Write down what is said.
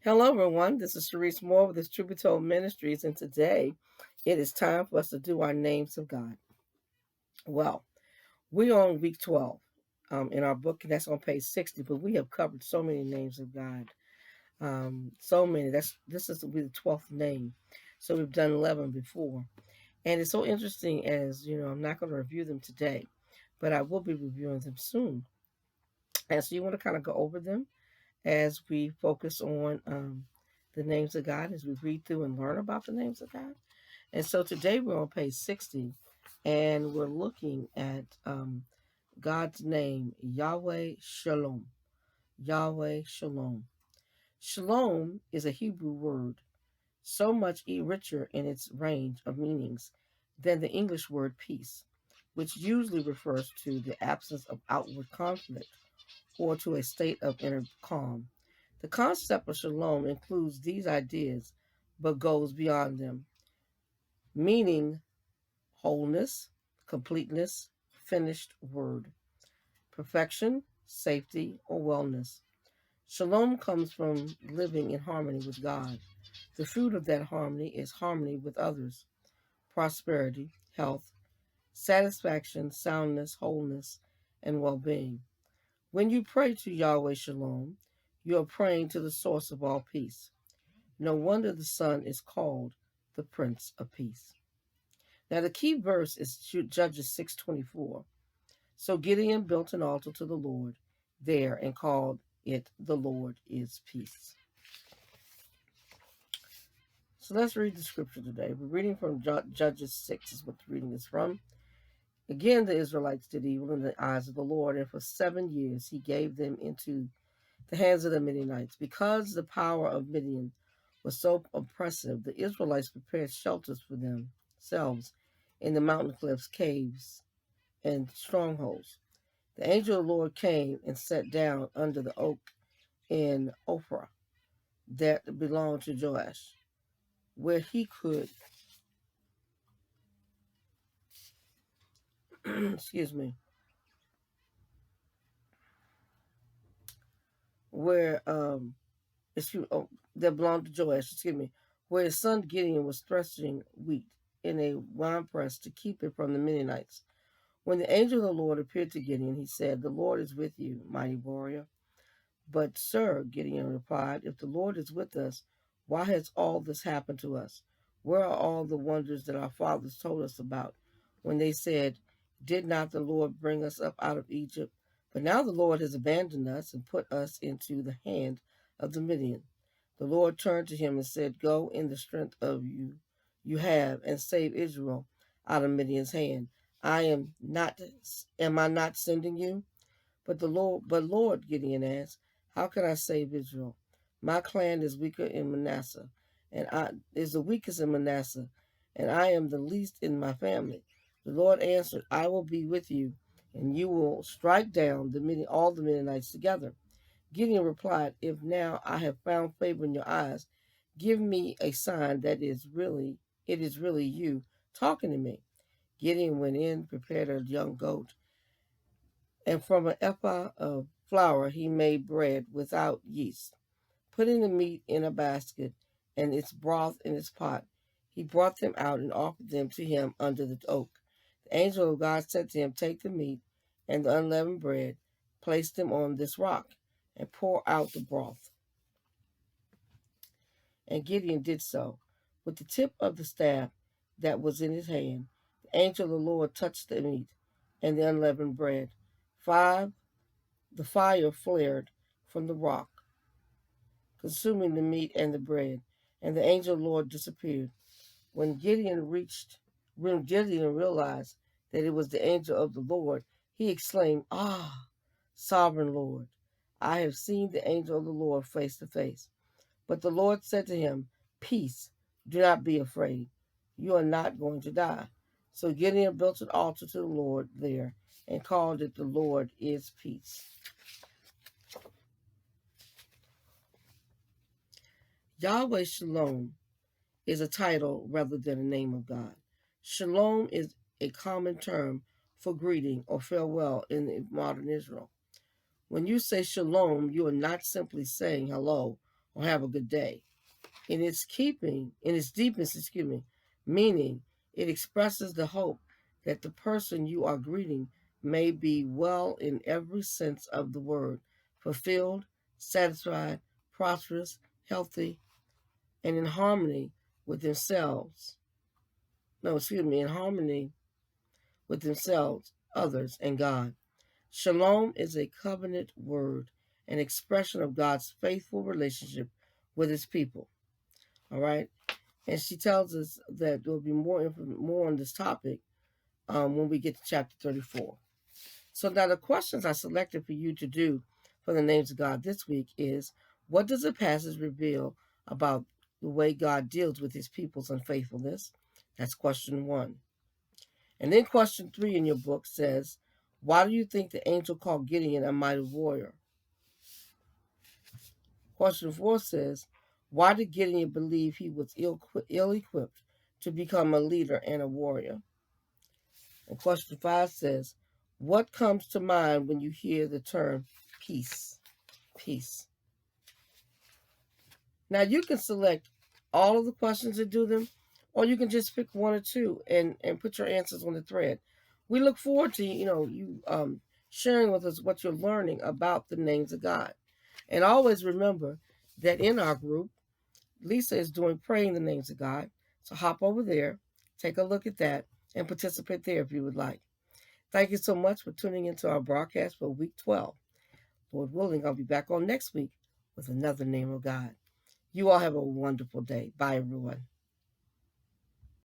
Hello, everyone. This is Sharice Moore with HTBT Ministries, and today it is time for us to do our names of God. Well, we're on week 12 in our book, and that's on page 60, but we have covered so many names of God. So many. This is will be the 12th name. So we've done 11 before. And it's so interesting as, I'm not going to review them today, but I will be reviewing them soon. And so you want to kind of go over them as we focus on the names of God, as we read through and learn about the names of God. And so today we're on page 60, and we're looking at God's name, Yahweh Shalom. Yahweh Shalom. Shalom is a Hebrew word, so much richer in its range of meanings than the English word peace, which usually refers to the absence of outward conflict or to a state of inner calm. The concept of shalom includes these ideas, but goes beyond them, meaning wholeness, completeness, finished word, perfection, safety, or wellness. Shalom comes from living in harmony with God. The fruit of that harmony is harmony with others, prosperity, health, satisfaction, soundness, wholeness, and well being. When you pray to Yahweh Shalom, you are praying to the source of all peace. No wonder the Son is called the Prince of Peace. Now the key verse is Judges 6:24. So Gideon built an altar to the Lord there and called it "The Lord is Peace." So let's read the scripture today. We're reading from Judges 6 is what the reading is from. Again, the Israelites did evil in the eyes of the Lord, and for 7 years he gave them into the hands of the Midianites. Because the power of Midian was so oppressive, the Israelites prepared shelters for themselves in the mountain cliffs, caves, and strongholds. The angel of the Lord came and sat down under the oak in Ophrah that belonged to Joash, where he could, excuse me, where that belonged to Joash, where his son Gideon was threshing wheat in a winepress to keep it from the Midianites. When the angel of the Lord appeared to Gideon, he said, "The Lord is with you, mighty warrior." "But, sir," Gideon replied, "if the Lord is with us, why has all this happened to us? Where are all the wonders that our fathers told us about when they said, 'Did not the Lord bring us up out of Egypt?' But now the Lord has abandoned us and put us into the hand of the Midian." The Lord turned to him and said, "Go in the strength of you have, and save Israel out of Midian's hand. Am I not sending you?" But Lord, Gideon asked, "How can I save Israel? My clan is weaker in Manasseh, and I is the weakest in Manasseh, and I am the least in my family." The Lord answered, "I will be with you, and you will strike down all the Midianites together." Gideon replied, "If now I have found favor in your eyes, give me a sign that it is really you talking to me." Gideon went in, prepared a young goat, and from an ephah of flour he made bread without yeast. Putting the meat in a basket and its broth in its pot, he brought them out and offered them to him under the oak. The angel of God said to him, "Take the meat and the unleavened bread, place them on this rock, and pour out the broth." And Gideon did so. With the tip of the staff that was in his hand, the angel of the Lord touched the meat and the unleavened bread. The fire flared from the rock, consuming the meat and the bread, and the angel of the Lord disappeared. When Gideon realized that it was the angel of the Lord, he exclaimed, "Ah, sovereign Lord, I have seen the angel of the Lord face to face." But the Lord said to him, "Peace, do not be afraid. You are not going to die." So Gideon built an altar to the Lord there and called it "The Lord is Peace." Yahweh Shalom is a title rather than a name of God. Shalom is a common term for greeting or farewell in modern Israel. When you say shalom, you are not simply saying hello or have a good day. In its deepest, meaning, it expresses the hope that the person you are greeting may be well in every sense of the word, fulfilled, satisfied, prosperous, healthy, and in harmony with themselves. In harmony with themselves, others, and God. Shalom is a covenant word, an expression of God's faithful relationship with his people. All right. And she tells us that there will be more on this topic when we get to chapter 34. So now the questions I selected for you to do for the names of God this week is, what does the passage reveal about the way God deals with his people's unfaithfulness? That's question 1. And then question 3 in your book says, why do you think the angel called Gideon a mighty warrior? Question 4 says, why did Gideon believe he was ill-equipped to become a leader and a warrior? And question 5 says, what comes to mind when you hear the term peace? Peace. Now you can select all of the questions and do them, or you can just pick 1 or 2 and put your answers on the thread. We look forward to you sharing with us what you're learning about the names of God. And always remember that in our group, Lisa is doing Praying the Names of God. So hop over there, take a look at that, and participate there if you would like. Thank you so much for tuning into our broadcast for week 12. Lord willing, I'll be back on next week with another name of God. You all have a wonderful day. Bye, everyone.